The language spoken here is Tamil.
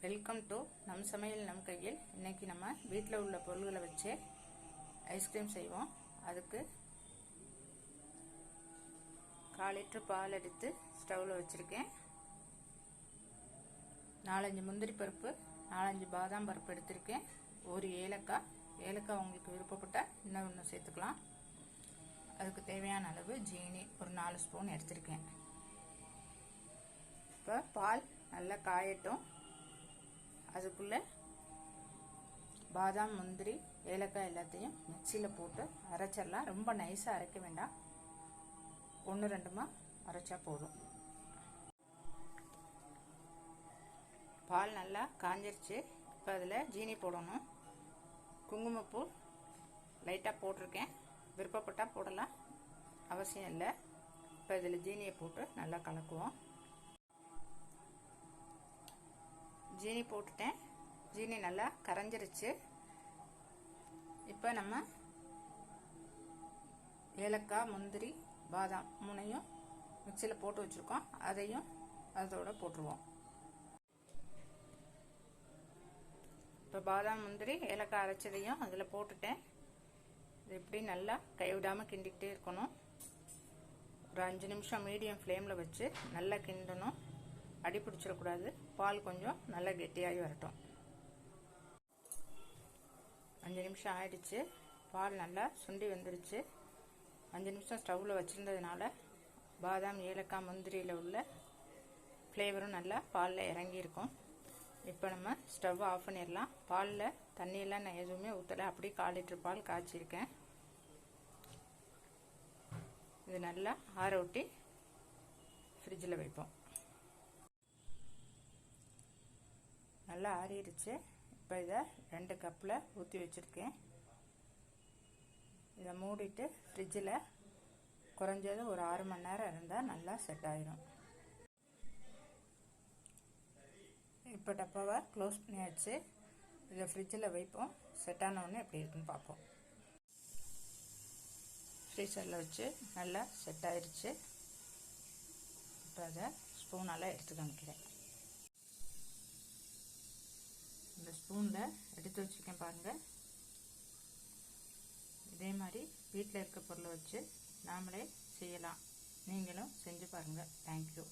வெல்கம் டு நம் சமையல் நம் கையில். இன்னைக்கு நம்ம வீட்டில் உள்ள பொருள்களை வச்சு ஐஸ்கிரீம் செய்வோம். அதுக்கு 1/4 லிட்டர் பால் எடுத்து ஸ்டவ்வில் வச்சுருக்கேன். 4-5 முந்திரி பருப்பு, 4-5 பாதாம் பருப்பு எடுத்திருக்கேன். ஒரு ஏலக்காய் உங்களுக்கு விருப்பப்பட்டால் இன்னும் ஒன்று சேர்த்துக்கலாம். அதுக்கு தேவையான அளவு ஜீனி ஒரு 4 ஸ்பூன் எடுத்திருக்கேன். இப்போ பால் நல்லா காயட்டும். அதுக்குள்ளே பாதாம், முந்திரி, ஏலக்காய் எல்லாத்தையும் மிக்சியில் போட்டு அரைச்சிடலாம். ரொம்ப நைஸாக அரைக்க வேண்டாம், 1-2 அரைச்சா போதும். பால் நல்லா காஞ்சிருச்சு. இப்போ அதில் ஜீனி போடணும். குங்குமப்பூ லைட்டாக போட்டிருக்கேன், விருப்பப்பட்டால் போடலாம், அவசியம் இல்லை. இப்போ இதில் ஜீனியை போட்டு நல்லா கலக்குவோம். ஜீனி போட்டுட்டேன். ஜீனி நல்லா கரைஞ்சிருச்சு. இப்போ நம்ம ஏலக்காய், முந்திரி, பாதாம் 3 மிக்சியில் போட்டு வச்சுருக்கோம். அதையும் அதோட போட்டுருவோம். இப்போ பாதாம், முந்திரி, ஏலக்காய் அரைச்சதையும் அதில் போட்டுட்டேன். இது இப்படி நல்லா கைவிடாமல் கிண்டிக்கிட்டே இருக்கணும். ஒரு 5 நிமிஷம் மீடியம் ஃப்ளேமில் வச்சு நல்லா கிண்டணும். அடி பிடிச்சிடக்கூடாது. பால் கொஞ்சம் நல்லா கெட்டியாகி வரட்டும். 5 நிமிஷம் ஆயிடுச்சு. பால் நல்லா சுண்டி வந்துடுச்சு. 5 நிமிஷம் ஸ்டவ்வில் வச்சுருந்ததுனால பாதாம், ஏலக்காய், முந்திரியில் உள்ள ஃப்ளேவரும் நல்லா பாலில் இறங்கியிருக்கும். இப்போ நம்ம ஸ்டவ் ஆஃப் பண்ணிடலாம். பாலில் தண்ணியெல்லாம் நான் எதுவுமே ஊற்றலை, அப்படியே 1/4 லிட்டர் பால் காய்ச்சிருக்கேன். இது நல்லா ஆற ஊட்டி ஃப்ரிட்ஜில் வைப்போம். நல்லா ஆறிடுச்சு. இப்போ இதை 2 கப்பில் ஊற்றி வச்சுருக்கேன். இதை மூடிட்டு ஃப்ரிட்ஜில் குறைஞ்சது ஒரு 6 மணி நேரம் இருந்தால் நல்லா செட் ஆயிடும். இப்போ டப்பாவை க்ளோஸ் பண்ணியாச்சு. இதை ஃப்ரிட்ஜில் வைப்போம். செட் ஆனவுடனே எப்படி இருக்குன்னு பார்ப்போம். ஃப்ரீசரில் வச்சு நல்லா செட் ஆயிடுச்சு. இப்போ அதை ஸ்பூனால் எடுத்து காமிக்கிறேன். இந்த ஸ்பூனில் எடுத்து வச்சுருக்கேன் பாருங்கள். இதே மாதிரி வீட்டில் இருக்க பொருளை வச்சு நாமளே செய்யலாம். நீங்களும் செஞ்சு பாருங்கள். தேங்க்யூ.